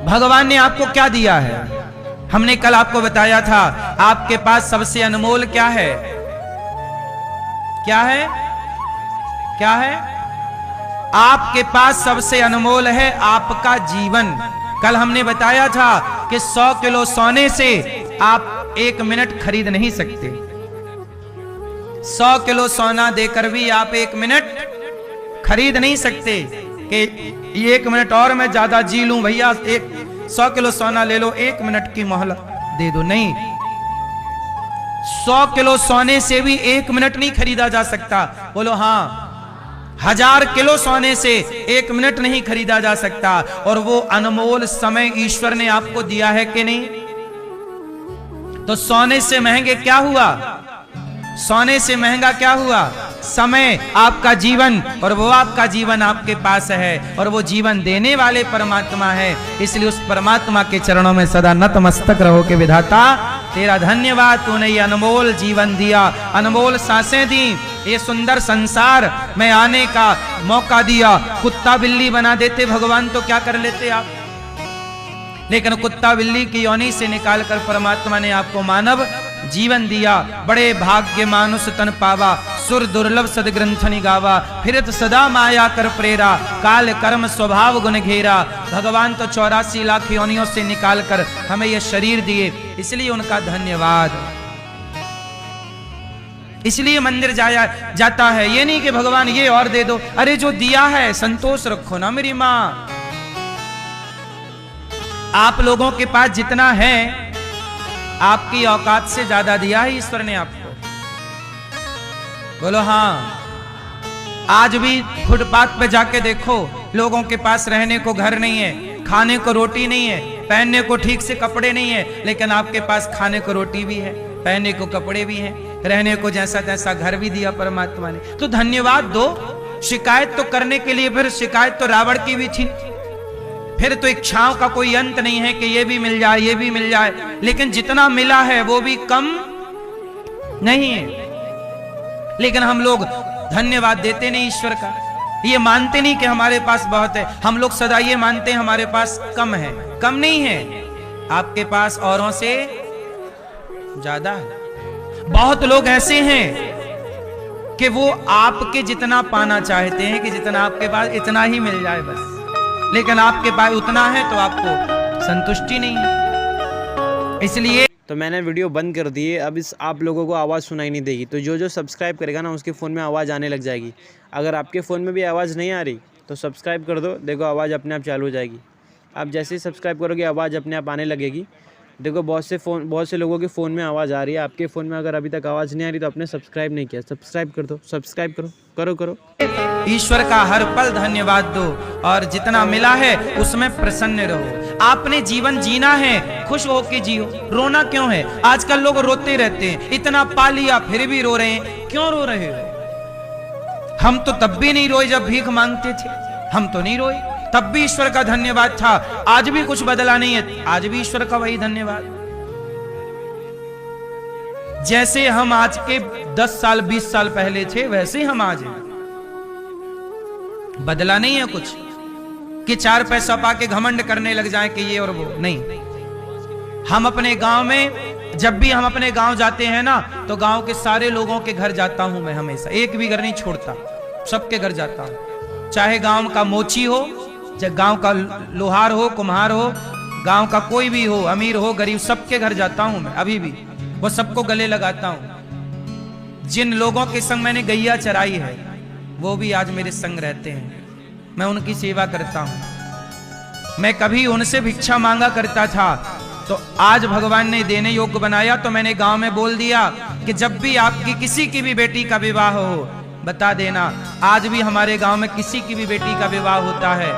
भगवान ने आपको क्या दिया है? हमने कल आपको बताया था, आपके पास सबसे अनमोल क्या है? क्या है? क्या है? आपके पास सबसे अनमोल है आपका जीवन। कल हमने बताया था कि 100 किलो सोने से आप 1 मिनट खरीद नहीं सकते। 100 किलो सोना देकर भी आप 1 मिनट खरीद नहीं सकते कि 1 मिनट और मैं ज्यादा जी लूं भैया, 100 किलो सोना ले लो, 1 मिनट की मोहलत दे दो। नहीं, 100 किलो सोने से भी 1 मिनट नहीं खरीदा जा सकता। बोलो हाँ। 1000 किलो सोने से 1 मिनट नहीं खरीदा जा सकता। और वो अनमोल समय ईश्वर ने आपको दिया है कि नहीं? तो सोने से महंगे क्या हुआ? सोने से महंगा क्या हुआ? समय, आपका जीवन। और वो आपका जीवन आपके पास है और वो जीवन देने वाले परमात्मा है। इसलिए उस परमात्मा के चरणों में सदा नतमस्तक रहो कि विधाता तेरा धन्यवाद, तूने ये अनमोल जीवन दिया, अनमोल सांसें दी, ये सुंदर संसार में आने का मौका दिया। कुत्ता बिल्ली बना देते भगवान तो क्या कर लेते आप? लेकिन कुत्ता बिल्ली की योनि से निकालकर परमात्मा ने आपको मानव जीवन दिया। बड़े भाग्य मानुष तन पावा, सुर दुर्लभ सदग्रंथनि गावा, फिरत सदा माया कर प्रेरा, काल कर्म स्वभाव गुण घेरा। भगवान तो 84 लाख योनियों से निकालकर हमें यह शरीर दिए, इसलिए उनका धन्यवाद। इसलिए मंदिर जाया जाता है, ये नहीं कि भगवान ये और दे दो। अरे जो दिया है संतोष रखो ना मेरी माँ। आप लोगों के पास जितना है, आपकी औकात से ज्यादा दिया है ईश्वर ने आपको। बोलो हाँ। आज भी फुटपाथ पे जाके देखो, लोगों के पास रहने को घर नहीं है, खाने को रोटी नहीं है, पहनने को ठीक से कपड़े नहीं है, लेकिन आपके पास खाने को रोटी भी है, पहनने को कपड़े भी हैं, रहने को जैसा तैसा घर भी दिया परमात्मा ने। तो धन्यवाद दो। शिकायत तो करने के लिए, फिर शिकायत तो रावण की भी थी, फिर तो इच्छाओं का कोई अंत नहीं है कि ये भी मिल जाए, ये भी मिल जाए, लेकिन जितना मिला है वो भी कम नहीं है। लेकिन हम लोग धन्यवाद देते नहीं ईश्वर का, ये मानते नहीं कि हमारे पास बहुत है। हम लोग सदा ये मानते हैं हमारे पास कम है। कम नहीं है, आपके पास औरों से ज्यादा है। बहुत लोग ऐसे हैं कि वो आपके जितना पाना चाहते हैं कि जितना आपके पास इतना ही मिल जाए बस, लेकिन आपके पास उतना है तो आपको संतुष्टि नहीं है। इसलिए तो मैंने वीडियो बंद कर दी है। अब इस आप लोगों को आवाज़ सुनाई नहीं देगी, तो जो सब्सक्राइब करेगा ना उसके फ़ोन में आवाज़ आने लग जाएगी। अगर आपके फ़ोन में भी आवाज़ नहीं आ रही तो सब्सक्राइब कर दो, देखो आवाज़ अपने आप चालू हो जाएगी। आप जैसे ही सब्सक्राइब करोगे आवाज़ अपने आप आने लगेगी। देखो बहुत से लोगों के फ़ोन में आवाज़ आ रही है, आपके फ़ोन में अगर अभी तक आवाज़ नहीं आ रही तो आपने सब्सक्राइब नहीं किया, सब्सक्राइब कर दो, सब्सक्राइब करो करो करो। ईश्वर का हर पल धन्यवाद दो और जितना मिला है उसमें प्रसन्न रहो। आपने जीवन जीना है, खुश होके जियो। रोना क्यों है? आजकल लोग रोते रहते हैं, इतना पा लिया फिर भी रो रहे हैं। क्यों रो रहे हो? हम तो तब भी नहीं रोए जब भीख मांगते थे, हम तो नहीं रोए, तब भी ईश्वर का धन्यवाद था। आज भी कुछ बदला नहीं है, आज भी ईश्वर का वही धन्यवाद। जैसे हम आज के 10 साल 20 साल पहले थे वैसे हम आज हैं, बदला नहीं है कुछ कि 4 पैसा पाके घमंड करने लग जाएं कि ये और वो नहीं। हम अपने गांव में, जब भी हम अपने गांव जाते हैं ना, तो गांव के सारे लोगों के घर जाता हूं मैं, हमेशा एक भी घर नहीं छोड़ता, सबके घर जाता हूं। चाहे गांव का मोची हो, चाहे गांव का लोहार हो, कुम्हार हो, गांव का कोई भी हो, अमीर हो गरीब, सबके घर जाता हूं मैं अभी भी, वो सबको गले लगाता हूं। जिन लोगों के संग मैंने गैया चराई है वो भी आज मेरे संग रहते हैं, मैं उनकी सेवा करता हूं। मैं कभी उनसे भिक्षा मांगा करता था, तो आज भगवान ने देने योग्य बनाया, तो मैंने गांव में बोल दिया कि जब भी आपकी किसी की भी बेटी का विवाह हो बता देना। आज भी हमारे गांव में किसी की भी बेटी का विवाह होता है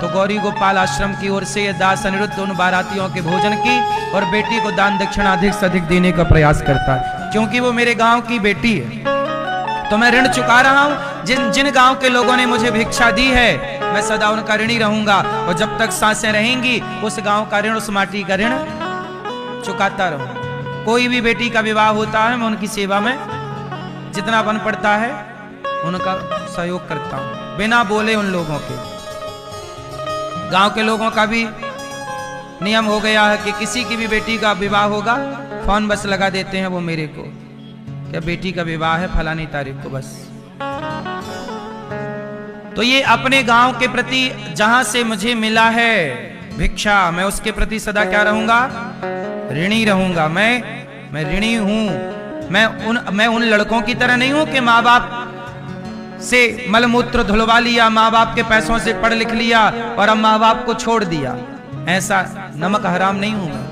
तो गौरी गोपाल आश्रम की ओर से दास अनिरुद्ध उन बारातियों के भोजन की और बेटी को दान दक्षिणा अधिक से अधिक देने का प्रयास करता है, क्योंकि वो मेरे गांव की बेटी है। तो मैं ऋण चुका रहा हूं। जिन गांव के लोगों ने मुझे भिक्षा दी है मैं सदा उनका ऋणी रहूंगा, और जब तक सांसें रहेंगी उस गांव का ऋण, उस माटी का ऋण चुकाता रहूंगा। कोई भी बेटी का विवाह होता है मैं उनकी सेवा में जितना बन पड़ता है उनका सहयोग करता हूं, बिना बोले। उन लोगों के, गांव के लोगों का भी नियम हो गया है कि किसी की भी बेटी का विवाह होगा, फोन बस लगा देते हैं वो मेरे को, क्या बेटी का विवाह है फलानी तारीख को बस। तो ये अपने गांव के प्रति जहां से मुझे मिला है भिक्षा, मैं उसके प्रति सदा क्या रहूंगा, ऋणी रहूंगा। मैं ऋणी हूं। मैं उन लड़कों की तरह नहीं हूं कि माँ बाप से मलमूत्र धुलवा लिया, माँ बाप के पैसों से पढ़ लिख लिया और अब माँ बाप को छोड़ दिया। ऐसा नमक हराम नहीं हूं मैं।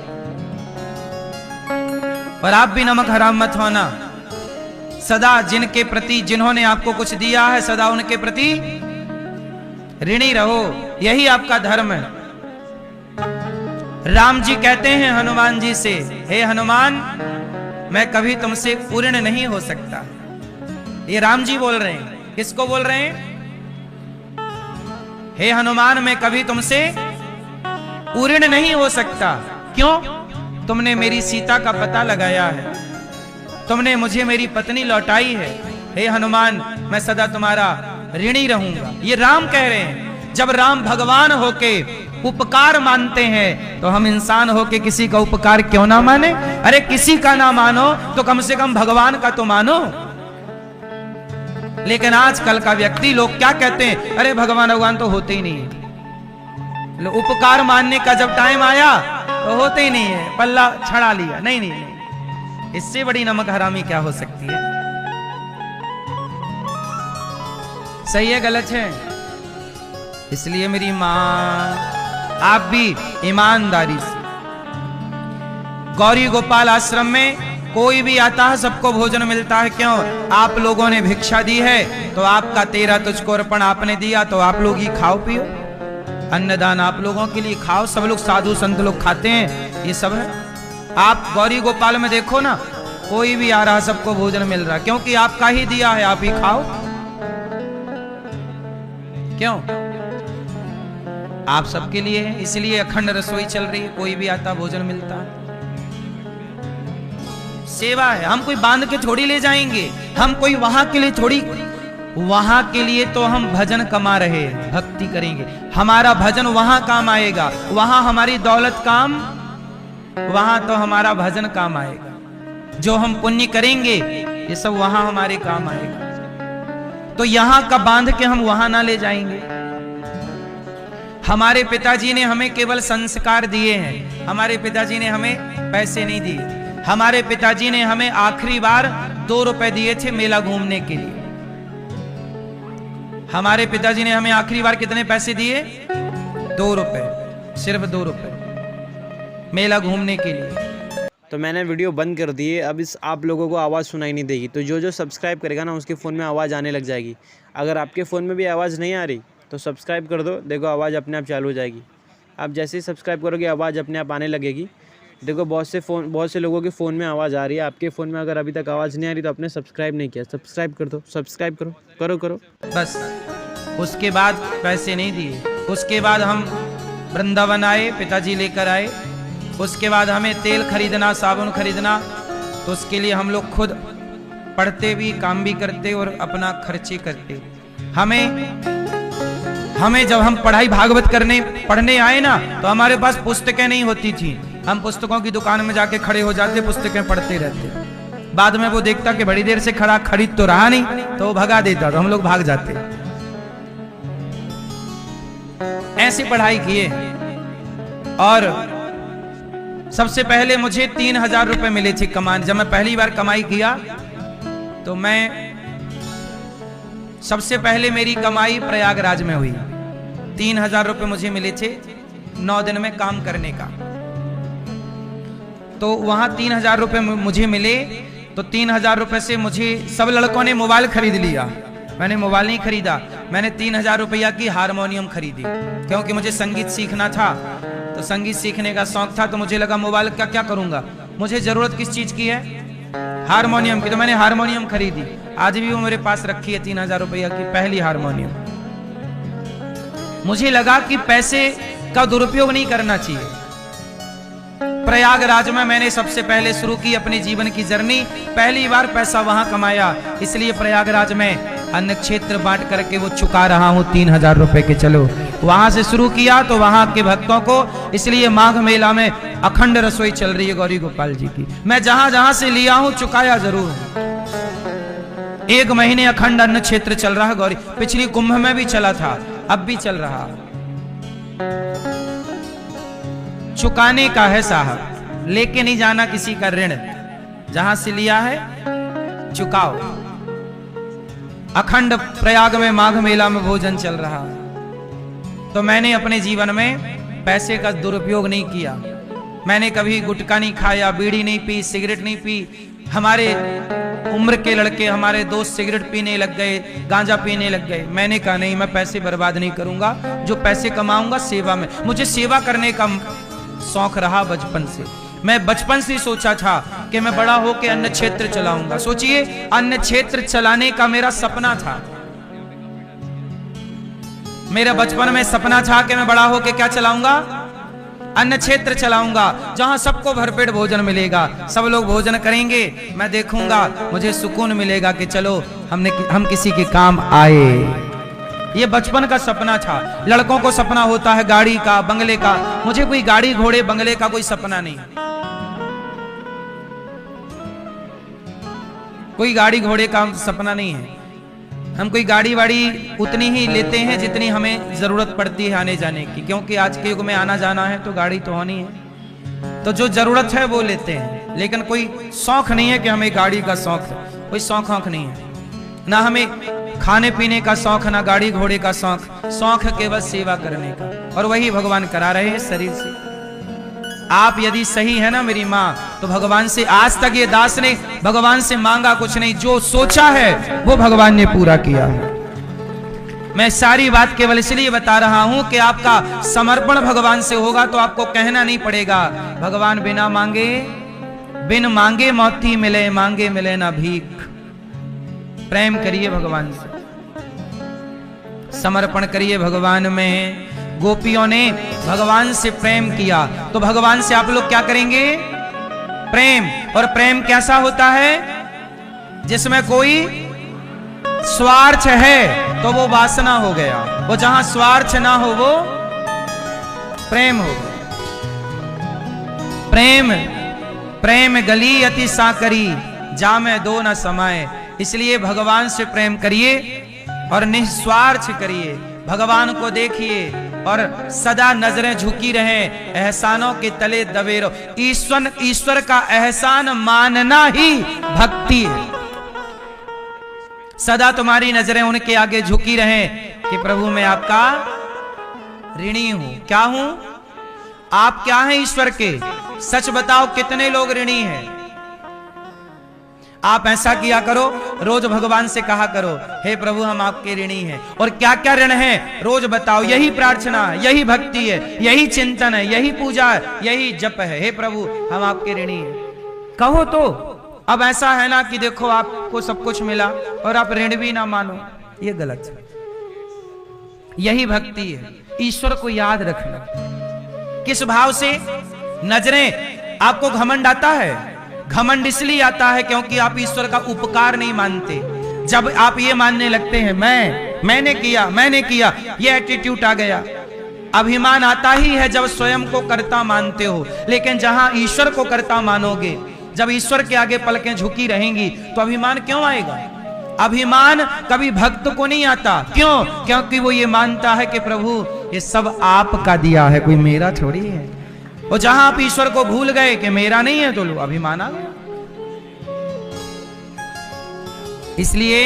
और आप भी नमक हराम मत होना। सदा जिनके प्रति, जिन्होंने आपको कुछ दिया है, सदा उनके प्रति ऋणी रहो, यही आपका धर्म है। राम जी कहते हैं हनुमान जी से, हे हनुमान, मैं कभी तुमसे पूर्ण नहीं हो सकता। ये राम जी बोल रहे हैं। किसको बोल रहे हैं? हे हनुमान, मैं कभी तुमसे पूर्ण नहीं हो सकता। क्यों? तुमने मेरी सीता का पता लगाया है, तुमने मुझे मेरी पत्नी लौटाई है। हे हनुमान, मैं सदा तुम्हारा ऋणी रहूंगा। ये राम कह रहे हैं। जब राम भगवान होके उपकार मानते हैं तो हम इंसान होके किसी का उपकार क्यों ना माने? अरे किसी का ना मानो तो कम से कम भगवान का तो मानो। लेकिन आजकल का व्यक्ति, लोग क्या कहते हैं, अरे भगवान तो होते ही नहीं है। उपकार मानने का जब टाइम आया तो होते ही नहीं है, पल्ला छड़ा लिया। नहीं। इससे बड़ी नमक हरामी क्या हो सकती है? सही है गलत है? इसलिए मेरी मां, आप भी ईमानदारी से, गौरी गोपाल आश्रम में कोई भी आता है सबको भोजन मिलता है। क्यों? आप लोगों ने भिक्षा दी है तो आपका तेरा तुझको अर्पण आपने दिया, तो आप लोग ही खाओ पियो। अन्नदान आप लोगों के लिए, खाओ। सब लोग साधु संत लोग खाते हैं, ये सब है। आप गौरी गोपाल में देखो ना, कोई भी आ रहा सबको भोजन मिल रहा, क्योंकि आपका ही दिया है, आप ही खाओ। क्यों? आप सबके लिए है, इसलिए अखंड रसोई चल रही है, कोई भी आता भोजन मिलता है। सेवा है। हम कोई बांध के थोड़ी ले जाएंगे, हम कोई वहां के लिए थोड़ी, वहां के लिए तो हम भजन कमा रहे हैं, भक्ति करेंगे। हमारा भजन वहां काम आएगा, वहां हमारी दौलत काम, वहां तो हमारा भजन काम आएगा। जो हम पुण्य करेंगे ये सब वहां हमारे काम आएगा। तो यहां का बांध के हम वहां ना ले जाएंगे। हमारे पिताजी ने हमें केवल संस्कार दिए हैं, हमारे पिताजी ने हमें पैसे नहीं दिए। हमारे पिताजी ने हमें आखिरी बार 2 रुपए दिए थे मेला घूमने के लिए। हमारे पिताजी ने हमें आखिरी बार कितने पैसे दिए? 2 रुपए, सिर्फ 2 रुपए मेला घूमने के लिए। तो मैंने वीडियो बंद कर दी है। अब इस आप लोगों को आवाज़ सुनाई नहीं देगी। तो जो सब्सक्राइब करेगा ना, उसके फ़ोन में आवाज़ आने लग जाएगी। अगर आपके फ़ोन में भी आवाज़ नहीं आ रही तो सब्सक्राइब कर दो, देखो आवाज़ अपने आप चालू हो जाएगी। आप जैसे ही सब्सक्राइब करोगे आवाज़ अपने आप आने लगेगी। देखो बहुत से लोगों के फ़ोन में आवाज़ आ रही है, आपके फ़ोन में अगर अभी तक आवाज़ नहीं आ रही तो आपने सब्सक्राइब नहीं किया, सब्सक्राइब कर दो, सब्सक्राइब करो बस। उसके बाद पैसे नहीं दिए। उसके बाद हम वृंदावन आए, पिताजी लेकर आए। उसके बाद हमें तेल खरीदना, साबुन खरीदना, तो उसके लिए हम लोग खुद पढ़ते भी, काम भी करते और अपना खर्चे करते। हमें जब हम पढ़ाई भागवत पढ़ने आए ना, तो हमारे पास पुस्तकें नहीं होती थी। हम पुस्तकों की दुकान में जाके खड़े हो जाते, पुस्तकें पढ़ते रहते। बाद में वो देखता कि बड़ी देर से खड़ा, खरीद तो रहा नहीं, तो वो भगा देता, तो हम लोग भाग जाते। ऐसी पढ़ाई किए। और सबसे पहले मुझे 3000 रुपए मिले थे कमाने। जब मैं पहली बार कमाई किया तो मैं सबसे पहले मेरी कमाई प्रयागराज में हुई। 3000 रुपए मुझे मिले थे 9 दिन में काम करने का। तो वहां 3000 रुपए मुझे मिले। तो 3000 रुपए से मुझे सब लड़कों ने मोबाइल खरीद लिया, मैंने मोबाइल नहीं खरीदा। मैंने 3000 रुपया की हारमोनियम खरीदी, क्योंकि मुझे संगीत सीखना था। तो संगीत सीखने का शौक था, तो मुझे लगा मोबाइल का क्या करूंगा, मुझे जरूरत किस चीज की है, हारमोनियम की। तो मैंने हारमोनियम खरीदी। आज भी वो मेरे पास रखी है, 3000 रुपया की पहली हारमोनियम। मुझे लगा कि पैसे का दुरुपयोग नहीं करना चाहिए, प्रयागराज में मैंने सबसे पहले शुरू की अपने जीवन की जर्नी, पहली बार पैसा वहां कमाया, इसलिए प्रयागराज में अन्न क्षेत्र बांट करके वो चुका रहा हूं 3000 रुपए के। चलो वहां से शुरू किया तो वहां के भक्तों को, इसलिए माघ मेला में अखंड रसोई चल रही है गौरी गोपाल जी की। मैं जहां जहां से लिया हूं चुकाया जरूर। 1 महीने अखंड अन्न क्षेत्र चल रहा है गौरी, पिछली कुंभ में भी चला था, अब भी चल रहा। चुकाने का है साहब, लेके नहीं जाना किसी का ऋण, जहां से लिया है चुकाओ। अखंड प्रयाग में माघ मेला में भोजन चल रहा, तो मैंने अपने जीवन में पैसे का दुरुपयोग नहीं किया। मैंने कभी गुटखा नहीं खाया, बीड़ी नहीं पी, सिगरेट नहीं पी। हमारे उम्र के लड़के, हमारे दोस्त सिगरेट पीने लग गए, गांजा पीने लग गए। मैंने कहा नहीं, मैं पैसे बर्बाद नहीं करूंगा, जो पैसे कमाऊंगा सेवा में। मुझे सेवा करने का शौक रहा बचपन से। मैं बचपन से सोचा था कि मैं बड़ा होकर अन्न क्षेत्र चलाऊंगा। सोचिए, अन्न क्षेत्र चलाने का मेरा सपना था। मेरा बचपन में सपना था कि मैं बड़ा होकर क्या चलाऊंगा, अन्न क्षेत्र चलाऊंगा, जहां सबको भरपेट भोजन मिलेगा, सब लोग भोजन करेंगे, मैं देखूंगा, मुझे सुकून मिलेगा कि चलो हम किसी के काम आए। ये बचपन का सपना था। लड़कों को सपना होता है गाड़ी का, बंगले का। मुझे कोई गाड़ी घोड़े बंगले का कोई सपना नहीं। कोई गाड़ी घोड़े का सपना नहीं है। हम कोई गाड़ी वाड़ी उतनी ही लेते हैं जितनी हमें जरूरत पड़ती है आने जाने की, क्योंकि आज के युग में आना जाना है तो गाड़ी तो होनी है, तो जो जरूरत है वो लेते हैं। लेकिन कोई शौक नहीं है कि हमें गाड़ी का शौक है, कोई शौक नहीं है। ना हमें खाने पीने का शौक, ना गाड़ी घोड़े का शौक। शौक है केवल सेवा करने का, और वही भगवान करा रहे हैं शरीर से। आप यदि सही है ना मेरी माँ, तो भगवान से आज तक ये दास ने भगवान से मांगा कुछ नहीं, जो सोचा है वो भगवान ने पूरा किया है। मैं सारी बात केवल इसलिए बता रहा हूं कि आपका समर्पण भगवान से होगा तो आपको कहना नहीं पड़ेगा। भगवान बिना मांगे, बिन मांगे मोती मिले, मांगे मिले ना भीख। प्रेम करिए भगवान से, समर्पण करिए भगवान में। गोपियों ने भगवान से प्रेम किया, तो भगवान से आप लोग क्या करेंगे, प्रेम। और प्रेम कैसा होता है, जिसमें कोई स्वार्थ है तो वो वासना हो गया, वो जहां स्वार्थ ना हो वो प्रेम हो गया। प्रेम प्रेम गली अति साकरी, जामे दो न समाए। इसलिए भगवान से प्रेम करिए और निस्वार्थ करिए। भगवान को देखिए और सदा नजरें झुकी रहें, एहसानों के तले दबे रहो। ईश्वर का एहसान मानना ही भक्ति है। सदा तुम्हारी नजरें उनके आगे झुकी रहें कि प्रभु मैं आपका ऋणी हूं। क्या हूं? आप क्या हैं ईश्वर के? सच बताओ, कितने लोग ऋणी हैं? आप ऐसा किया करो, रोज भगवान से कहा करो, हे प्रभु हम आपके ऋणी हैं। और क्या क्या ऋण है रोज बताओ। यही प्रार्थना, यही भक्ति है, यही चिंतन है, यही पूजा है, यही जप है। हे प्रभु हम आपके ऋणी हैं, कहो तो। अब ऐसा है ना कि देखो आपको सब कुछ मिला और आप ऋण भी ना मानो, ये गलत है। यही भक्ति है, ईश्वर को याद रखना। किस भाव से? नजरें, आपको घमंड आता है? घमंड इसलिए आता है क्योंकि आप ईश्वर का उपकार नहीं मानते। जब आप ये मानने लगते हैं मैंने किया, ये एटीट्यूड आ गया। अभिमान आता ही है जब स्वयं को कर्ता मानते हो। लेकिन जहां ईश्वर को कर्ता मानोगे, जब ईश्वर के आगे पलकें झुकी रहेंगी, तो अभिमान क्यों आएगा? अभिमान कभी भक्त को नहीं आता। क्यों? क्योंकि वो ये मानता है कि प्रभु ये सब आपका दिया है, कोई मेरा थोड़ी है। और जहां आप ईश्वर को भूल गए कि मेरा नहीं है, तो लो अभिमान आ गया। इसलिए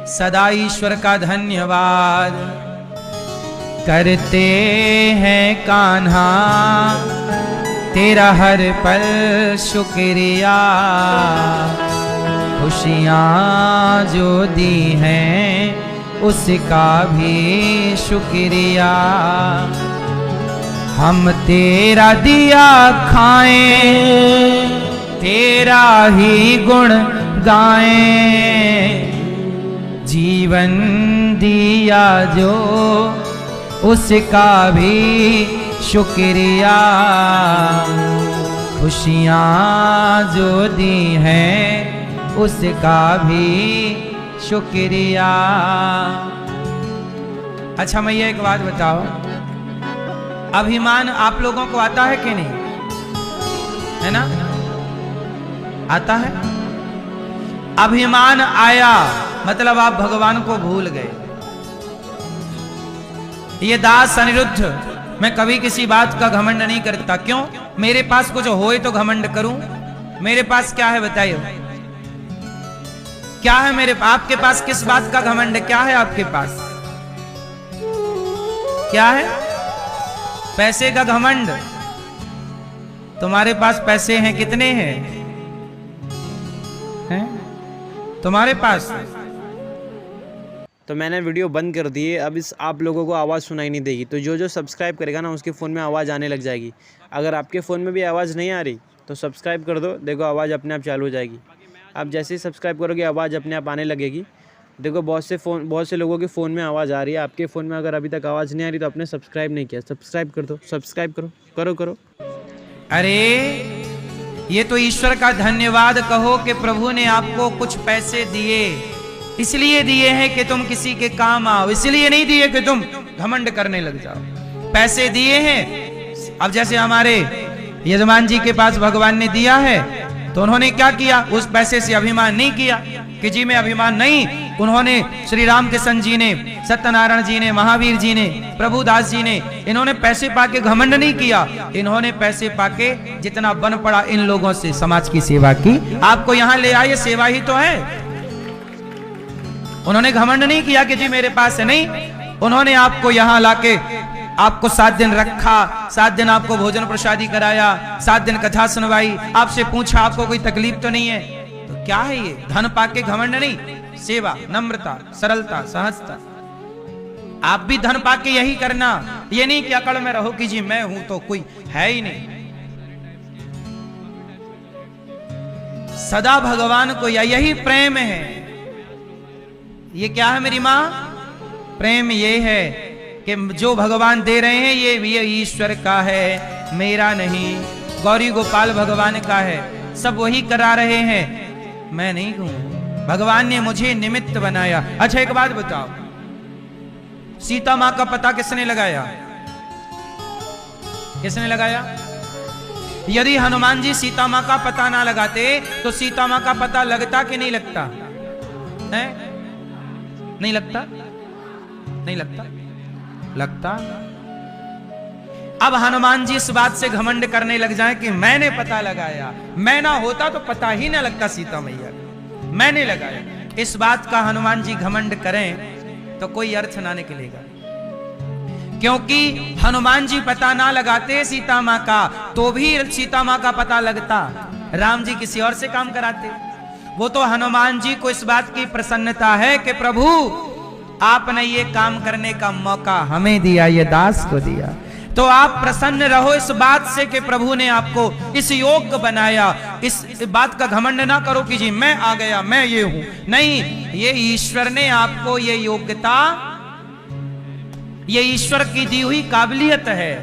सदा ईश्वर का धन्यवाद करते हैं कान्हा, तेरा हर पल शुक्रिया। खुशियां जो दी हैं उसका भी शुक्रिया। हम तेरा दिया खाएं, तेरा ही गुण गाएं। जीवन दिया जो उसका भी शुक्रिया। खुशियाँ जो दी हैं उसका भी शुक्रिया। अच्छा मैया एक बात बताओ, अभिमान आप लोगों को आता है कि नहीं? है ना, आता है। अभिमान आया मतलब आप भगवान को भूल गए। ये दास अनिरुद्ध, मैं कभी किसी बात का घमंड नहीं करता। क्यों? मेरे पास कुछ होए तो घमंड करूं? मेरे पास क्या है बताइए, क्या है मेरे? आपके पास किस बात का घमंड? क्या है आपके पास? क्या है? पैसे का घमंड। तुम्हारे पास पैसे हैं? कितने हैं? हैं तुम्हारे पास? तो मैंने वीडियो बंद कर दी है। अब इस आप लोगों को आवाज़ सुनाई नहीं देगी। तो जो सब्सक्राइब करेगा ना उसके फ़ोन में आवाज़ आने लग जाएगी। अगर आपके फ़ोन में भी आवाज़ नहीं आ रही तो सब्सक्राइब कर दो, देखो आवाज़ अपने आप चालू हो जाएगी। आप जैसे ही सब्सक्राइब करोगे आवाज़ अपने आप आने लगेगी। देखो बहुत से लोगों के फ़ोन में आवाज़ आ रही है। आपके फ़ोन में अगर अभी तक आवाज़ नहीं आ रही तो आपने सब्सक्राइब नहीं किया, सब्सक्राइब कर दो, सब्सक्राइब करो। अरे ये तो ईश्वर का धन्यवाद कहो कि प्रभु ने आपको कुछ पैसे दिए। इसलिए दिए हैं कि तुम किसी के काम आओ, इसलिए नहीं दिए कि तुम घमंड करने लग जाओ। पैसे दिए हैं। अब जैसे हमारे यजमान जी के पास भगवान ने दिया है तो उन्होंने क्या किया? उस पैसे से अभिमान नहीं किया कि जी मैं अभिमान नहीं। उन्होंने श्री राम कृष्ण जी ने, सत्यनारायण जी ने, महावीर जी ने, प्रभुदास जी ने, इन्होंने पैसे पाके घमंड नहीं किया। इन्होंने पैसे पाके जितना बन पड़ा इन लोगों से समाज की सेवा की। आपको यहाँ ले आए, सेवा ही तो है। उन्होंने घमंड नहीं किया कि जी मेरे पास है, नहीं। उन्होंने आपको यहाँ लाके आपको 7 दिन रखा, 7 दिन आपको भोजन प्रसादी कराया, 7 दिन कथा सुनवाई, आपसे पूछा आपको कोई तकलीफ तो नहीं है। तो क्या है ये? धन पाके घमंड नहीं, सेवा, नम्रता, सरलता, सहजता। आप भी धन पाके यही करना। ये नहीं कि अकड़ में रहो कि जी मैं हूं तो कोई है ही नहीं। सदा भगवान को यही प्रेम है। ये क्या है मेरी माँ? प्रेम ये है कि जो भगवान दे रहे हैं ये ईश्वर का है, मेरा नहीं। गौरी गोपाल भगवान का है, सब वही करा रहे हैं, मैं नहीं हूं। भगवान ने मुझे निमित्त बनाया। अच्छा एक बात बताओ, सीता मां का पता किसने लगाया? किसने लगाया? यदि हनुमान जी सीता मां का पता ना लगाते तो सीता मां का पता लगता कि नहीं लगता? है? नहीं लगता? नहीं लगता? लगता। अब हनुमान जी इस बात से घमंड करने लग जाए कि मैंने पता लगाया। मैं ना होता तो पता ही ना लगता सीता मैया, मैंने लगाया। इस बात का हनुमान जी घमंड करें तो कोई अर्थ ना निकलेगा। क्योंकि हनुमान जी पता ना लगाते सीता मां का तो भी सीता मां का पता लगता। राम जी किसी और से काम कराते। वो तो हनुमान जी को इस बात की प्रसन्नता है कि प्रभु आपने ये काम करने का मौका हमें दिया, ये दास को दिया, तो आप प्रसन्न रहो इस बात से कि प्रभु ने आपको इस योग्य बनाया। इस बात का घमंड ना करो कि जी मैं आ गया, मैं ये हूं। नहीं, ये ईश्वर ने आपको ये योग्यता, ये ईश्वर की दी हुई काबिलियत है,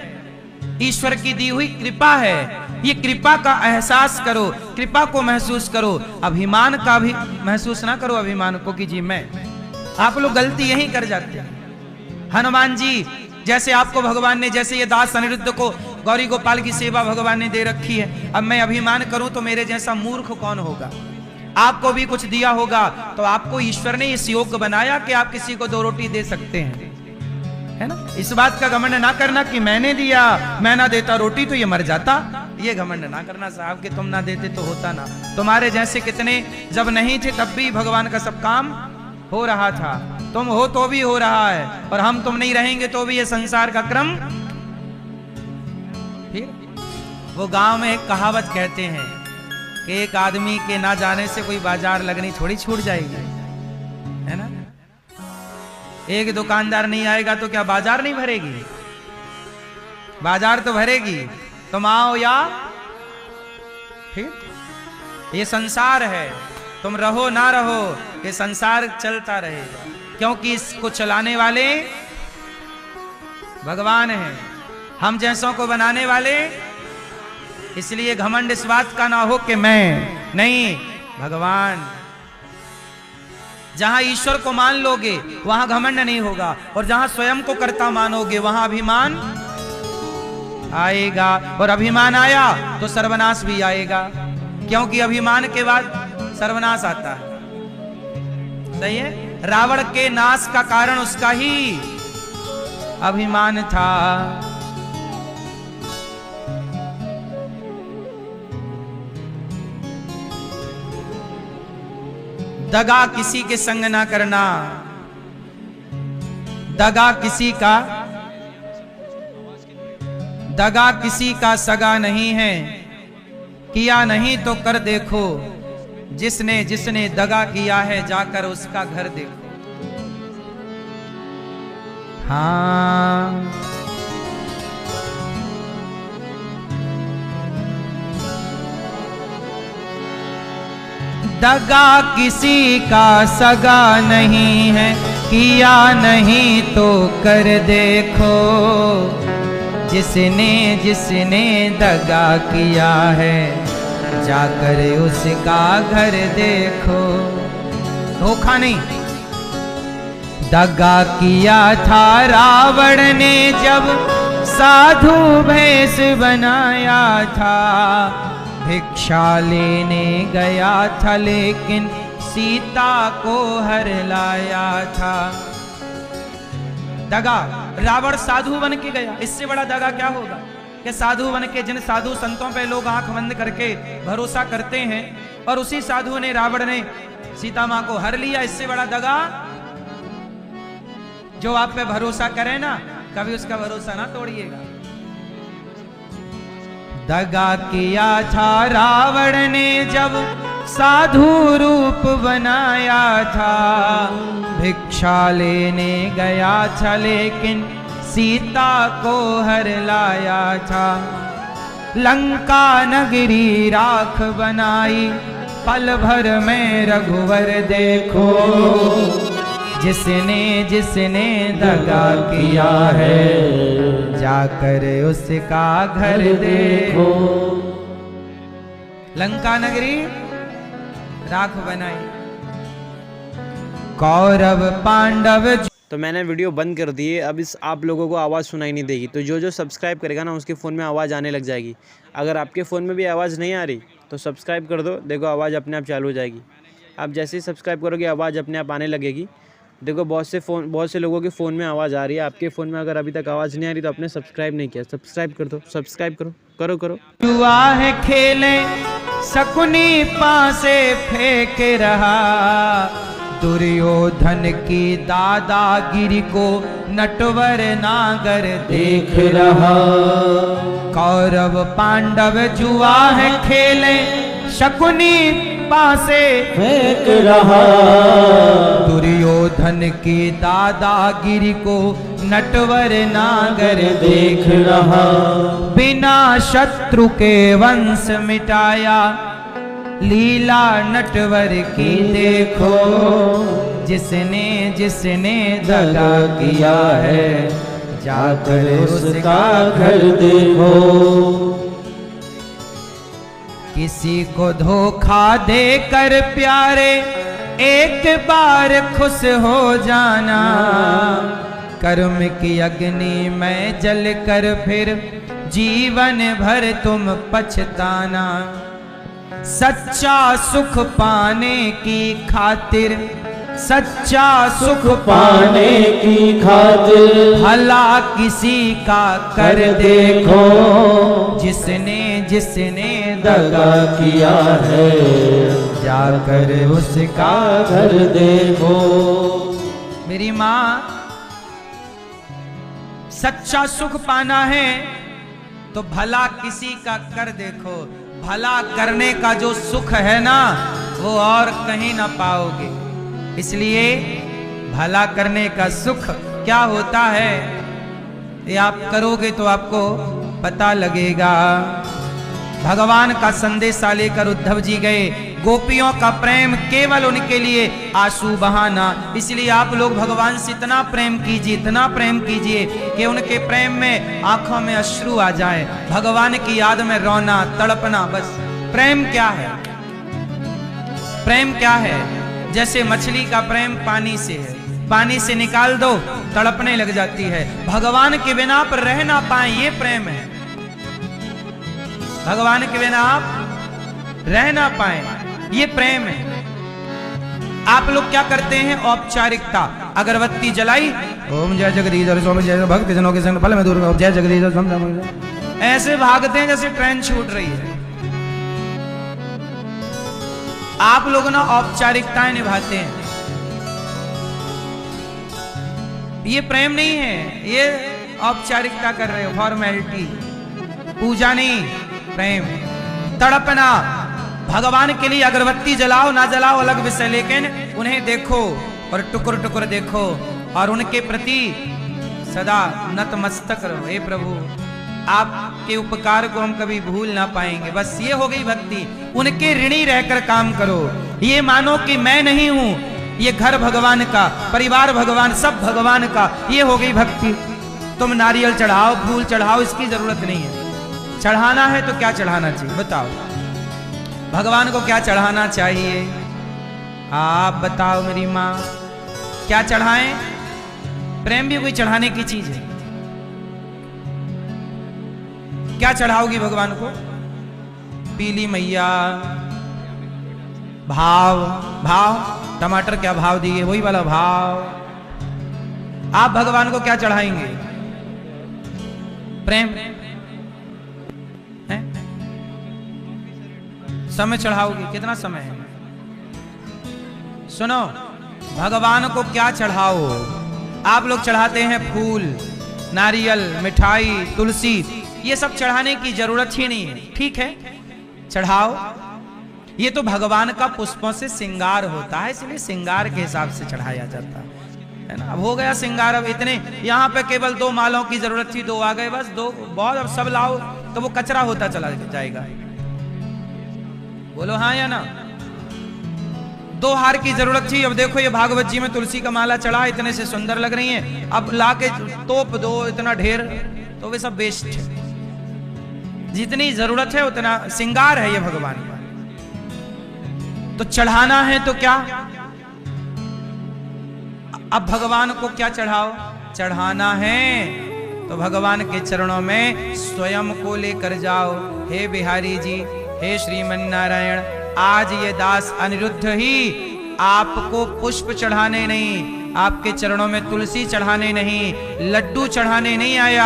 ईश्वर की दी हुई कृपा है। ये कृपा का एहसास करो, कृपा को महसूस करो, अभिमान का भी महसूस ना करो। अभिमान को कि जी मैं। आप लोग गलती यही कर जाते हैं। हनुमान जी जैसे आपको भगवान ने, जैसे ये दास अनिरुद्ध को गौरी गोपाल की सेवा भगवान ने दे रखी है, अब मैं अभिमान करूं तो मेरे जैसा मूर्ख कौन होगा? आपको भी कुछ दिया होगा तो आपको ईश्वर ने इस योग्य बनाया कि आप किसी को 2 रोटी दे सकते हैं, है ना। इस बात का घमंड ना करना कि मैंने दिया, मैं ना देता रोटी तो ये मर जाता। ये घमंड ना करना साहब कि तुम ना देते तो होता ना। तुम्हारे जैसे कितने जब नहीं थे तब भी भगवान का सब काम हो रहा था। तुम हो तो भी हो रहा है, और हम तुम नहीं रहेंगे तो भी ये संसार का क्रम। फिर वो गांव में एक कहावत कहते हैं कि एक आदमी के ना जाने से कोई बाजार लगनी थोड़ी छूट जाएगी, है ना। एक दुकानदार नहीं आएगा तो क्या बाजार नहीं भरेगी? बाजार तो भरेगी, तुम आओ या फिर। ये संसार है, तुम रहो ना रहो, ये संसार चलता रहेगा, क्योंकि इसको चलाने वाले भगवान हैं, हम जैसों को बनाने वाले इसलिए घमंड इस बात का ना हो कि मैं नहीं, भगवान। जहां ईश्वर को मान लोगे वहां घमंड नहीं होगा, और जहां स्वयं को कर्ता मानोगे वहां अभिमान आएगा, और अभिमान आया तो सर्वनाश भी आएगा, क्योंकि अभिमान के बाद सर्वनाश आता है। सही है। रावण के नाश का कारण उसका ही अभिमान था। दगा किसी के संग ना करना, दगा किसी का सगा नहीं है, किया नहीं तो कर देखो, जिसने दगा किया है जाकर उसका घर देखो। हाँ, दगा किसी का सगा नहीं है, किया नहीं तो कर देखो, जिसने दगा किया है जाकर उसका घर देखो। धोखा नहीं, दगा किया था रावण ने जब साधु भेष बनाया था, भिक्षा लेने गया था लेकिन सीता को हर लाया था। दगा, रावण साधु बन के गया, इससे बड़ा दगा क्या होगा कि साधु बन के, जिन साधु संतों पे लोग आंख बंद करके भरोसा करते हैं, और उसी साधु ने, रावण ने सीता मां को हर लिया, इससे बड़ा दगा। जो आप पे भरोसा करे ना, कभी उसका भरोसा ना तोड़िएगा। दगा किया था रावण ने जब साधु रूप बनाया था, भिक्षा लेने गया था लेकिन सीता को हर लाया था। लंका नगरी राख बनाई, पल भर में रघुवर देखो, जिसने दगा किया है जाकर उसका घर देखो। लंका नगरी राख बनाई, कौरव पांडव। तो मैंने वीडियो बंद कर दी है, अब इस आप लोगों को आवाज़ सुनाई नहीं देगी। तो जो सब्सक्राइब करेगा ना उसके फ़ोन में आवाज़ आने लग जाएगी। अगर आपके फ़ोन में भी आवाज़ नहीं आ रही तो सब्सक्राइब कर दो, देखो आवाज़ अपने आप चालू हो जाएगी। आप जैसे ही सब्सक्राइब करोगे आवाज़ अपने आप आने लगेगी। देखो बहुत से लोगों के फ़ोन में आवाज़ आ रही है, आपके फ़ोन में अगर अभी तक आवाज़ नहीं आ रही तो आपने सब्सक्राइब नहीं किया, सब्सक्राइब कर दो, सब्सक्राइब करो। जुआ है खेले शकुनी पासे फेंक रहा, दुर्योधन की दादागिरी को नटवर नागर देख रहा। कौरव पांडव जुआ है खेले शकुनी पासे फेंक रहा, दुर्योधन की दादागिरी को नटवर नागर देख रहा। बिना शत्रु के वंश मिटाया, लीला नटवर की देखो, जिसने दगा किया है जाकर उसका घर देखो। किसी को धोखा देकर प्यारे एक बार खुश हो जाना, कर्म की अग्नि में जल कर फिर जीवन भर तुम पछताना। सच्चा सुख पाने की खातिर, सच्चा सुख पाने की खातिर, भला किसी का कर देखो, जिसने दगा किया है जाकर उसका घर देखो। मेरी माँ, सच्चा सुख पाना है तो भला किसी का कर देखो। भला करने का जो सुख है ना वो और कहीं ना पाओगे। इसलिए भला करने का सुख क्या होता है ये आप करोगे तो आपको पता लगेगा। भगवान का संदेशा लेकर उद्धव जी गए, गोपियों का प्रेम केवल उनके लिए आंसू बहाना। इसलिए आप लोग भगवान से इतना प्रेम कीजिए, इतना प्रेम कीजिए कि उनके प्रेम में आंखों में अश्रु आ जाए, भगवान की याद में रोना तड़पना। बस प्रेम क्या है? प्रेम क्या है? जैसे मछली का प्रेम पानी से है, पानी से निकाल दो तड़पने लग जाती है। भगवान के बिना आप रह ना पाए, ये प्रेम है। भगवान के बिना आप रह ना पाए, ये प्रेम है। आप लोग क्या करते हैं? औपचारिकता। अगरबत्ती जलाई, ओम जय जगदीश स्वामी जय भक्त जनों के संग फल में दूर जय जगदीश, ऐसे भागते हैं जैसे ट्रेन छूट रही है। आप लोग ना औपचारिकताएं निभाते हैं, ये प्रेम नहीं है, ये औपचारिकता कर रहे हो, फॉर्मेलिटी। पूजा नहीं, प्रेम। तड़पना, भगवान के लिए अगरबत्ती जलाओ ना जलाओ अलग विषय, लेकिन उन्हें देखो और टुकुर टुकुर देखो और उनके प्रति सदा नतमस्तक रहो। हे प्रभु, आपके उपकार को हम कभी भूल ना पाएंगे। बस ये हो गई भक्ति। उनके ऋणी रहकर काम करो, ये मानो कि मैं नहीं हूं, ये घर भगवान का, परिवार भगवान, सब भगवान का, ये हो गई भक्ति। तुम नारियल चढ़ाओ, फूल चढ़ाओ, इसकी जरूरत नहीं है। चढ़ाना है तो क्या चढ़ाना चाहिए बताओ? भगवान को क्या चढ़ाना चाहिए? आप बताओ मेरी माँ, क्या चढ़ाएं? प्रेम भी कोई चढ़ाने की चीज है। क्या चढ़ाओगी भगवान को? पीली मैया, भाव। भाव, टमाटर क्या भाव दिए, वही वाला भाव। आप भगवान को क्या चढ़ाएंगे? प्रेम है? समय चढ़ाओगी? कितना समय है? सुनो, भगवान को क्या चढ़ाओ? आप लोग चढ़ाते हैं फूल, नारियल, मिठाई, तुलसी, ये सब चढ़ाने की जरूरत ही नहीं है। ठीक है, चढ़ाओ, ये तो भगवान का पुष्पों से श्रृंगार होता है, इसलिए श्रृंगार के हिसाब से चढ़ाया जाता है ना। अब हो गया श्रृंगार। अब इतने यहाँ पे केवल 2 मालों की जरूरत थी, 2 आ गए, बस 2 बहुत। अब सब लाओ तो वो कचरा होता चला जाएगा। बोलो हाँ या ना? 2 हार की जरूरत थी। अब देखो ये भागवत जी में तुलसी का माला चढ़ा, इतने से सुंदर लग रही है, अब लाके तोप दो इतना ढेर, तो वे सब वेस्ट है। जितनी जरूरत है उतना श्रृंगार है ये भगवान का। तो चढ़ाना है तो क्या? अब भगवान को क्या चढ़ाओ? चढ़ाना है तो भगवान के चरणों में स्वयं को लेकर जाओ। हे बिहारी जी, हे श्रीमन नारायण, आज ये दास अनिरुद्ध ही आपको पुष्प चढ़ाने नहीं, आपके चरणों में तुलसी चढ़ाने नहीं, लड्डू चढ़ाने नहीं आया।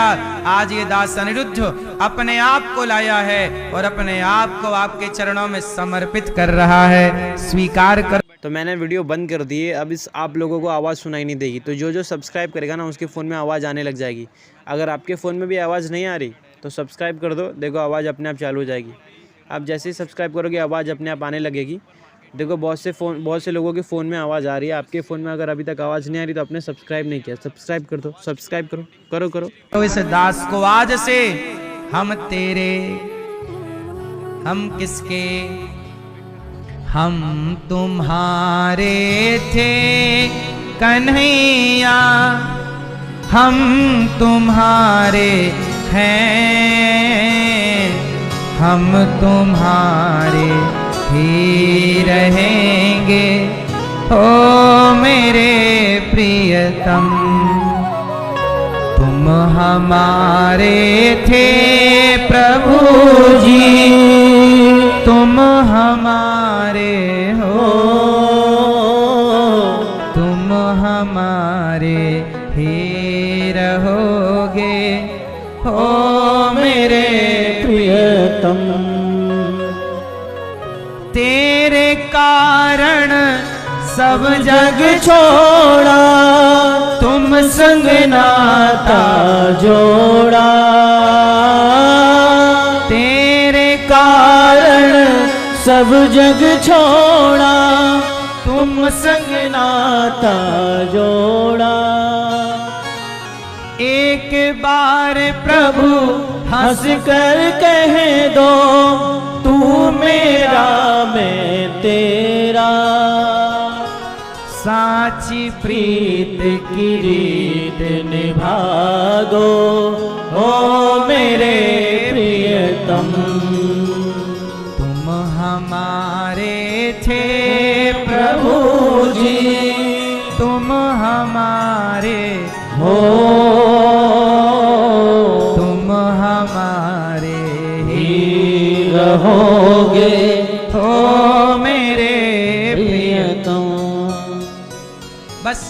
आज ये दास अनिरुद्ध अपने आप को लाया है और अपने आप को आपके चरणों में समर्पित कर रहा है। स्वीकार कर। तो मैंने वीडियो बंद कर दी है, अब इस आप लोगों को आवाज़ सुनाई नहीं देगी। तो जो सब्सक्राइब करेगा ना उसके फ़ोन में आवाज़ आने लग जाएगी। अगर आपके फ़ोन में भी आवाज़ नहीं आ रही तो सब्सक्राइब कर दो, देखो आवाज़ अपने आप चालू हो जाएगी। आप जैसे ही सब्सक्राइब करोगे आवाज़ अपने आप आने लगेगी। देखो बहुत से लोगों के फ़ोन में आवाज़ आ रही है, आपके फ़ोन में अगर अभी तक आवाज़ नहीं आ रही तो आपने सब्सक्राइब नहीं किया, सब्सक्राइब कर दो, सब्सक्राइब करो। तो इस दास को आज से हम तेरे, हम किसके? हम तुम्हारे थे कन्हैया, हम तुम्हारे हैं, हम तुम्हारे ही रहेंगे। ओ मेरे प्रियतम, तुम हमारे थे प्रभु जी, तुम हमारे हो, तुम हमारे ही रहोगे। ओ मेरे प्रियतम, तेरे कारण सब जग छोड़ा, तुम संग नाता जोड़ा। तेरे कारण सब जग छोड़ा, तुम संग नाता जोड़ा। एक बार प्रभु हंस कर कह दो, तू मेरा मैं तेरा। साची प्रीत की रीत निभा दो, ओ मेरे प्रियतम। तुम हमारे थे प्रभु जी, तुम हमारे हो तुम हमारे ही रहोगे, हो मेरे प्रियतम। बस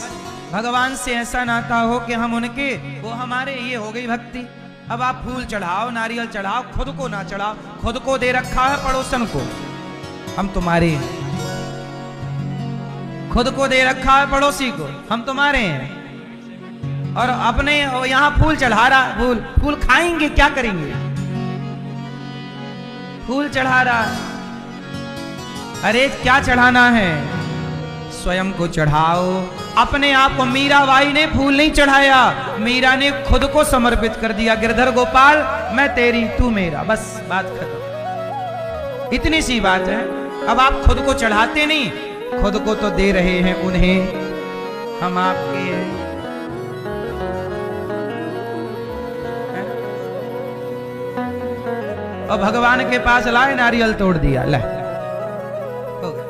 भगवान से ऐसा नाता हो कि हम उनके, वो हमारे, ये हो गई भक्ति। अब आप फूल चढ़ाओ, नारियल चढ़ाओ, खुद को ना चढ़ाओ। खुद को दे रखा है पड़ोसन को, हम तुम्हारे हैं। खुद को दे रखा है पड़ोसी को, हम तुम्हारे हैं। और अपने यहाँ फूल चढ़ा रहा, फूल फूल खाएंगे, क्या करेंगे? फूल चढ़ा रहा, अरे क्या चढ़ाना है? स्वयं को चढ़ाओ अपने आप को। मीराबाई ने फूल नहीं चढ़ाया, मीरा ने खुद को समर्पित कर दिया। गिरधर गोपाल मैं तेरी, तू मेरा, बस बात खत्म। इतनी सी बात है। अब आप खुद को चढ़ाते नहीं, खुद को तो दे रहे हैं उन्हें, हम आपके हैं। और भगवान के पास लाए, नारियल तोड़ दिया, ले हो गया।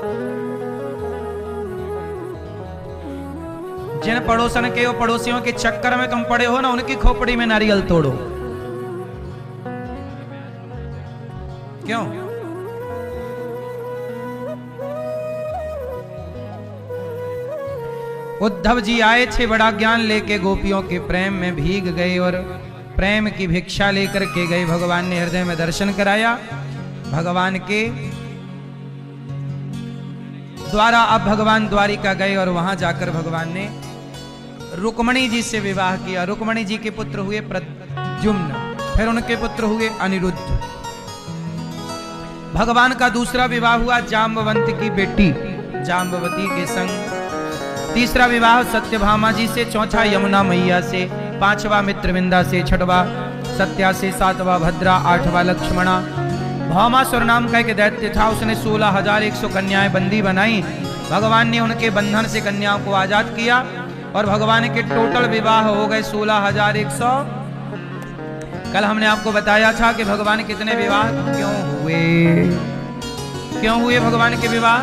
जिन पड़ोसन के, वो पड़ोसियों के चक्कर में तुम पड़े हो ना, उनकी खोपड़ी में नारियल तोड़ो। क्यों? उद्धव जी आए थे बड़ा ज्ञान लेके, गोपियों के प्रेम में भीग गए और प्रेम की भिक्षा लेकर के गए। भगवान ने हृदय में दर्शन कराया। भगवान के द्वारा अब भगवान द्वारिका गए और वहां जाकर भगवान ने रुक्मणी जी से विवाह किया। रुक्मणी जी के पुत्र हुए प्रद्युम्न, फिर उनके पुत्र हुए अनिरुद्ध। भगवान का दूसरा विवाह हुआ जाम्बवंत की बेटी जाम्बवती के संग। तीसरा विवाह सत्यभामा जी से, चौथा यमुना मैया से, पांचवा मित्रविंदा से, छठवा सत्या से, सातवां भद्रा, आठवां लक्ष्मणा। भौमासुर नाम का एक दैत्य था, उसने 16,100 कन्याएं बंदी बनाई। भगवान ने उनके बंधन से कन्याओं को आजाद किया और भगवान के टोटल विवाह हो गए 16,100। कल हमने आपको बताया था कि भगवान कितने विवाह क्यों हुए भगवान के विवाह?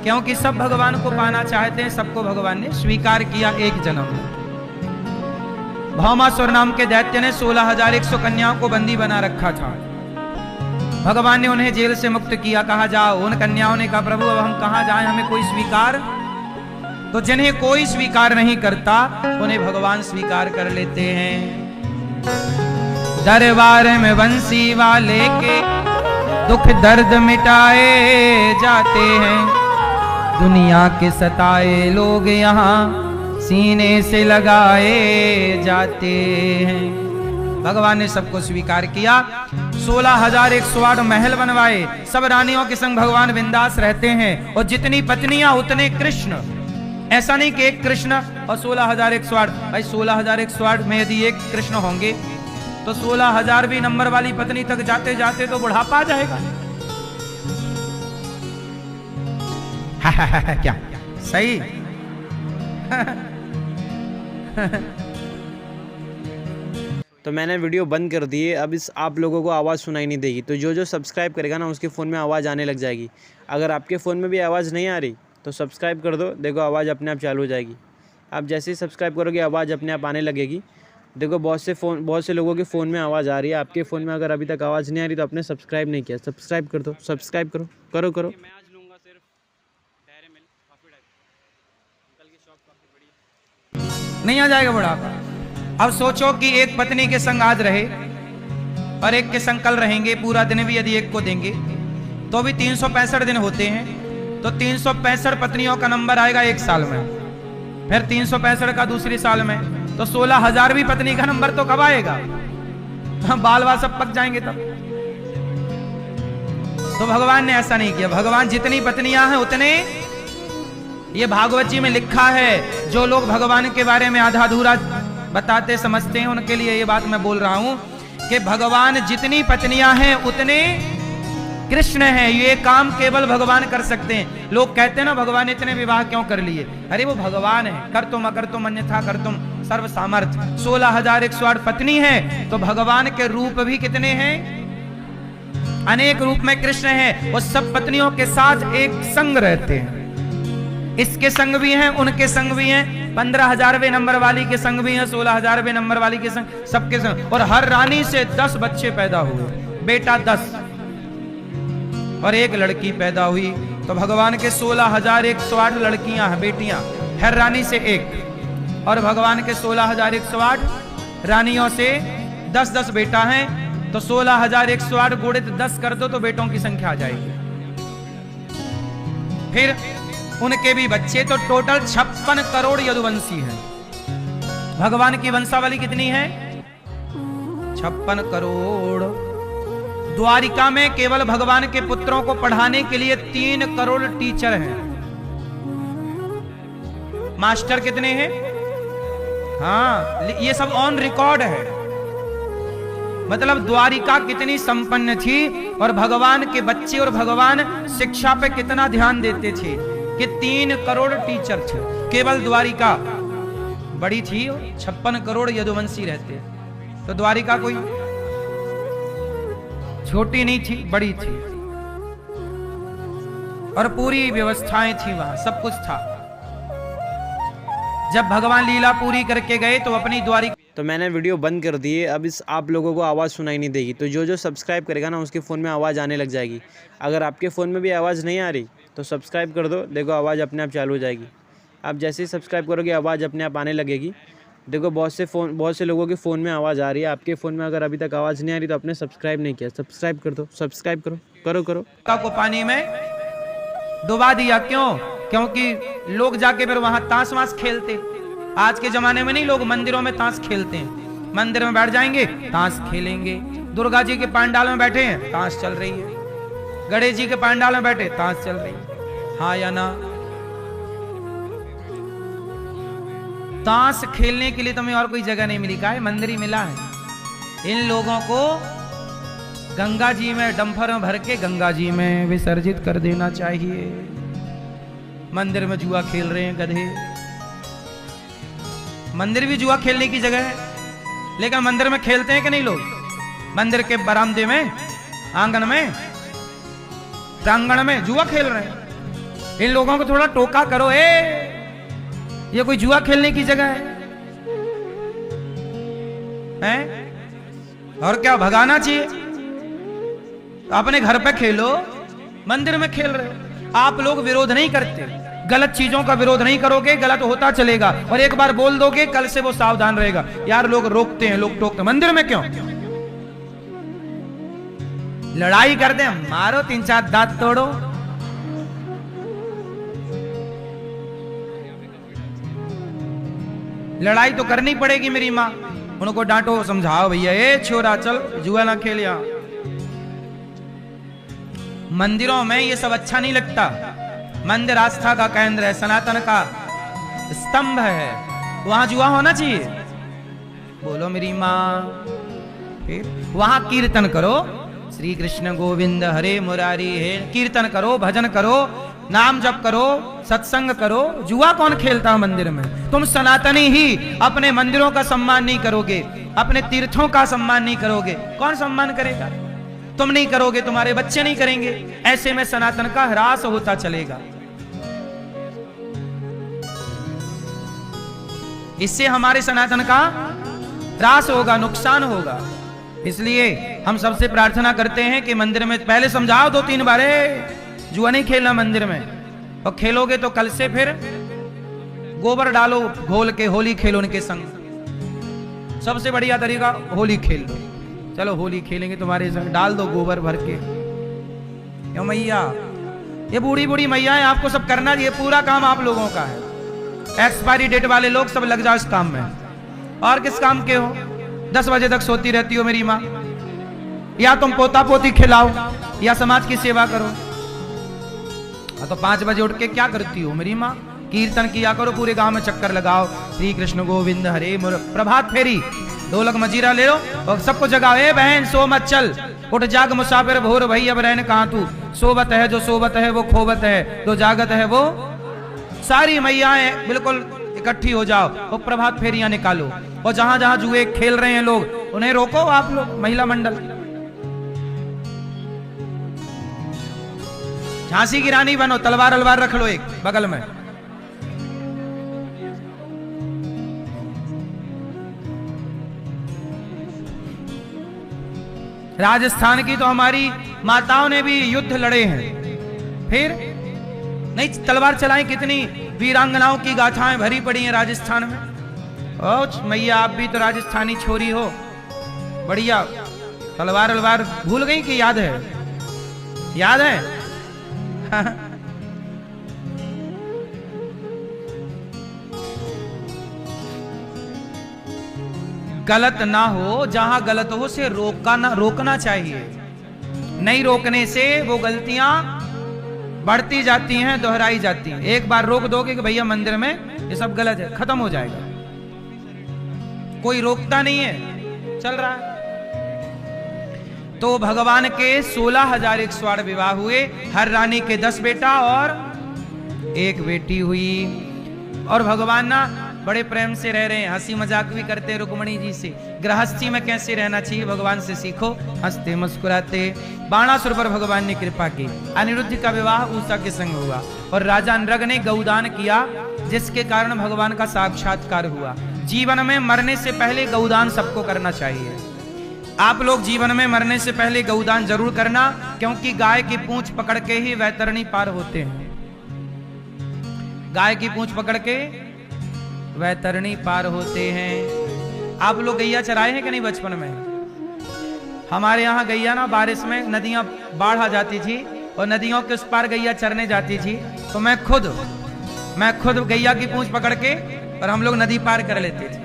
क्योंकि सब भगवान को पाना चाहते हैं, सबको भगवान ने स्वीकार किया एक जन्म में। भौमासुर नाम के दैत्य ने 16,100 कन्याओं को बंदी बना रखा था। भगवान ने उन्हें जेल से मुक्त किया। कहा जाओ, उन कन्याओं ने कहा प्रभु अब हम कहां जाएं, हमें कोई स्वीकार। तो जिन्हें कोई स्वीकार नहीं करता उन्हें भगवान स्वीकार कर लेते हैं। दरबार में बंसी वाले के दुख दर्द मिटाए जाते हैं, दुनिया के सताए लोग यहाँ सीने से लगाए जाते हैं। भगवान ने सबको स्वीकार किया। 16,108 महल बनवाए, सब रानियों के संग भगवान बिंदास रहते हैं। और जितनी पत्नियां उतने कृष्ण। ऐसा नहीं कि एक कृष्ण और 16,108। भाई 16,108 में यदि एक कृष्ण होंगे तो 16,000 नंबर वाली पत्नी तक जाते जाते तो बुढ़ापा आ जाएगा। क्या सही? तो मैंने वीडियो बंद कर दी है। अब इस आप लोगों को आवाज़ सुनाई नहीं देगी। तो जो सब्सक्राइब करेगा ना उसके फ़ोन में आवाज़ आने लग जाएगी। अगर आपके फ़ोन में भी आवाज़ नहीं आ रही तो सब्सक्राइब कर दो, देखो आवाज़ अपने आप चालू हो जाएगी। आप जैसे ही सब्सक्राइब करोगे आवाज़ अपने आप आने लगेगी। देखो बहुत से लोगों के फ़ोन में आवाज़ आ रही है, आपके फ़ोन में अगर अभी तक आवाज़ नहीं आ रही तो आपने सब्सक्राइब नहीं किया, सब्सक्राइब कर दो, सब्सक्राइब करो करो। मैं आज लूँगा सिर्फ dairy milk coffee type, uncle की शॉप काफ़ी बड़ी है। नहीं आ जाएगा बुढ़ापा। अब सोचो कि एक पत्नी के संग आज रहे और एक के संग कल रहेंगे, पूरा दिन भी यदि एक को देंगे तो भी 365 दिन होते हैं। तो 365 पत्नियों का नंबर आएगा एक साल में, फिर 365 का दूसरे साल में, तो 16,000 पत्नी का नंबर तो कब आएगा? बाल बाल सब पक जाएंगे तब। तो भगवान ने ऐसा नहीं किया। भगवान जितनी पत्नियां हैं उतने, ये भागवत जी में लिखा है, जो लोग भगवान के बारे में आधा अधूरा बताते समझते हैं उनके लिए ये बात मैं बोल रहा हूं कि भगवान जितनी पत्नियां हैं उतने कृष्ण हैं। ये काम केवल भगवान कर सकते हैं। लोग कहते हैं ना भगवान इतने विवाह क्यों कर लिए? अरे वो भगवान है, कर तुम अगर तुम अन्यथा कर तुम सर्व सामर्थ। 16,108 पत्नी है तो भगवान के रूप भी कितने हैं? अनेक रूप में कृष्ण है। वो सब पत्नियों के साथ एक संग रहते हैं। इसके संग भी हैं, उनके संग भी हैं, 15,000वें नंबर वाली के संग भी हैं, 16,000वें नंबर वाली के संग, सबके संग। और हर रानी से 10 बच्चे पैदा हुए, बेटा 10 और एक लड़की पैदा हुई। तो भगवान के 16,108 लड़कियां हैं, बेटियां, हर रानी से एक। और भगवान के 16,108 रानियों से 10-10 बेटा हैं। तो 16,108 गुणित 10 कर दो तो बेटों की संख्या आ जाएगी। फिर उनके भी बच्चे, तो टोटल 56 करोड़ यदुवंशी हैं। भगवान की वंशावली कितनी है? 56 करोड़। द्वारिका में केवल भगवान के पुत्रों को पढ़ाने के लिए 3 करोड़ टीचर हैं। मास्टर कितने हैं? हाँ, ये सब ऑन रिकॉर्ड है। मतलब द्वारिका कितनी संपन्न थी और भगवान के बच्चे और भगवान शिक्षा पे कितना ध्यान देते थे कि 3 करोड़ टीचर थे। केवल द्वारिका बड़ी थी, 56 करोड़ यदुवंशी रहते। तो द्वारिका कोई छोटी नहीं थी, बड़ी थी। और पूरी व्यवस्थाएं थी, वहां सब कुछ था। जब भगवान लीला पूरी करके गए तो अपनी द्वारिका। तो मैंने वीडियो बंद कर दी है। अब इस आप लोगों को आवाज़ सुनाई नहीं देगी। तो जो सब्सक्राइब करेगा ना उसके फ़ोन में आवाज़ आने लग जाएगी। अगर आपके फ़ोन में भी आवाज़ नहीं आ रही तो सब्सक्राइब कर दो, देखो आवाज़ अपने आप चालू हो जाएगी। आप जैसे ही सब्सक्राइब करोगे आवाज़ अपने आप आने लगेगी। देखो बहुत से लोगों के फ़ोन में आवाज़ आ रही है। आपके फ़ोन में अगर अभी तक आवाज़ नहीं आ रही तो आपने सब्सक्राइब नहीं किया, सब्सक्राइब कर दो, सब्सक्राइब करो। को पानी में डुबा दिया। क्यों? क्योंकि लोग जाके फिर वहां ताश वाश खेलते। आज के जमाने में नहीं, लोग मंदिरों में ताश खेलते हैं। मंदिर में बैठ जाएंगे, ताश खेलेंगे। दुर्गा जी के पंडाल में बैठे हैं, ताश चल रही है। गणेश जी के पंडाल में बैठे, ताश चल रही है। हाँ या ना? ताश खेलने के लिए तुम्हें और कोई जगह नहीं मिली, का है मंदिर ही मिला है। इन लोगों को गंगा जी में डंफर में भर के गंगा जी में विसर्जित कर देना चाहिए। मंदिर में जुआ खेल रहे हैं गधे। मंदिर भी जुआ खेलने की जगह है, लेकिन मंदिर में खेलते हैं कि नहीं लोग? मंदिर के बरामदे में, आंगन में, प्रांगण में जुआ खेल रहे हैं। इन लोगों को थोड़ा टोका करो, ये कोई जुआ खेलने की जगह है? और क्या भगाना चाहिए? अपने घर पे खेलो, मंदिर में खेल रहे हो। आप लोग विरोध नहीं करते, गलत चीजों का विरोध नहीं करोगे, गलत होता चलेगा। और एक बार बोल दोगे, कल से वो सावधान रहेगा। यार लोग रोकते हैं, लोग टोकते हैं, मंदिर में क्यों? लड़ाई करते हैं, मारो 3-4 दांत तोड़ो। लड़ाई तो करनी पड़ेगी मेरी माँ। उनको डांटो, समझाओ, भैया ए छोरा चल जुआ ना खेल। यहां मंदिरों में ये सब अच्छा नहीं लगता। मंदिर आस्था का केंद्र है, सनातन का स्तंभ है, वहां जुआ होना चाहिए। बोलो मेरी माँ। फिर वहां कीर्तन करो, श्री कृष्ण गोविंद हरे मुरारी है, कीर्तन करो, भजन करो, नाम जप करो, सत्संग करो। जुआ कौन खेलता है मंदिर में? तुम सनातनी ही अपने मंदिरों का सम्मान नहीं करोगे, अपने तीर्थों का सम्मान नहीं करोगे, कौन सम्मान करेगा? तुम नहीं करोगे, तुम्हारे बच्चे नहीं करेंगे। ऐसे में सनातन का ह्रास होता चलेगा। इससे हमारे सनातन का ह्रास होगा, नुकसान होगा। इसलिए हम सबसे प्रार्थना करते हैं कि मंदिर में पहले समझाओ 2-3 बार, जुआ नहीं खेलना मंदिर में। और खेलोगे तो कल से फिर गोबर डालो घोल के, होली खेलो उनके संग। सबसे बढ़िया तरीका होली खेल लो। चलो होली खेलेंगे तुम्हारे संग, डाल दो गोबर भर के। क्यों मैया? ये बूढ़ी बूढ़ी मैया है, आपको सब करना, ये पूरा काम आप लोगों का है। एक्सपायरी डेट वाले लोग सब लग जाओ इस काम में। और किस काम के हो? 10 बजे तक सोती रहती हो मेरी माँ। या तुम पोता पोती खिलाओ या समाज की सेवा करो। तो 5 बजे उठ के क्या करती हो मेरी माँ? कीर्तन किया करो, पूरे गांव में चक्कर लगाओ, श्री कृष्ण गोविंद हरे मुर, प्रभात फेरी, ढोलक मजीरा ले लो और सबको जगाओ, ए बहन सो मत चल, उठ जाग मुसाफिर भोर भई अब रहन कहां तू, सोबत है जो सोबत है वो खोबत है, जो जागत है वो, सारी मैयाएं बिल्कुल इकट्ठी हो जाओ और प्रभात फेरियां निकालो, और जहां जहां जुए खेल रहे हैं लोग उन्हें रोको, आप लोग महिला मंडल। झांसी की रानी बनो, तलवार अलवार रख लो एक बगल में। राजस्थान की तो हमारी माताओं ने भी युद्ध लड़े हैं, फिर नहीं तलवार चलाएं, कितनी वीरांगनाओं की गाथाएं भरी पड़ी हैं राजस्थान में। ओ मैया आप भी तो राजस्थानी छोरी हो, बढ़िया, तलवार अलवार भूल गई कि याद है? याद है? गलत ना हो, जहां गलत हो उसे रोकना चाहिए, नहीं रोकने से वो गलतियां बढ़ती जाती हैं, दोहराई जाती हैं। एक बार रोक दोगे कि भैया मंदिर में ये सब गलत है, खत्म हो जाएगा, कोई रोकता नहीं है, चल रहा है। तो भगवान के 16,108 विवाह हुए, हर रानी के 10 बेटा और 1 बेटी हुई, और भगवान ना बड़े प्रेम से रह रहे हैं, हंसी मजाक भी करते हैं रुक्मणी जी से। गृहस्थी में कैसे रहना चाहिए भगवान से सीखो, हंसते मुस्कुराते। बाणासुर पर भगवान ने कृपा की, अनिरुद्ध का विवाह उषा के संग हुआ, और राजा नृग ने गौदान किया, जिसके कारण भगवान का साक्षात्कार हुआ। जीवन में मरने से पहले गौदान सबको करना चाहिए। आप लोग जीवन में मरने से पहले गौदान जरूर करना, क्योंकि गाय की पूंछ पकड़ के ही वैतरणी पार होते हैं। गाय की पूंछ पकड़ के वैतरणी पार होते हैं। आप लोग गैया चराए हैं कि नहीं बचपन में? हमारे यहाँ गैया ना बारिश में नदियां बाढ़ आ जाती थी और नदियों के उस पार गैया चरने जाती थी, तो मैं खुद गैया की पूंछ पकड़ के और हम लोग नदी पार कर लेते थे।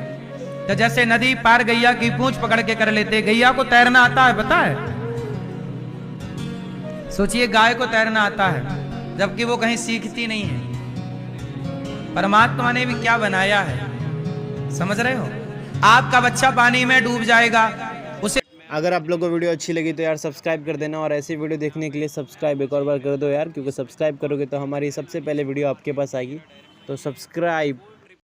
तो जैसे नदी पार गैया की पूंछ पकड़ के कर लेते, गैया को तैरना आता है पता है? सोचिए गाय को तैरना आता है, जबकि वो कहीं सीखती नहीं है। परमात्मा ने भी क्या बनाया है, समझ रहे हो? आपका बच्चा पानी में डूब जाएगा, उसे अगर आप लोगों को वीडियो अच्छी लगी तो यार सब्सक्राइब कर देना, और ऐसी वीडियो देखने के लिए सब्सक्राइब एक और बार कर दो यार, क्योंकि सब्सक्राइब करोगे तो हमारी सबसे पहले वीडियो आपके पास आएगी। तो सब्सक्राइब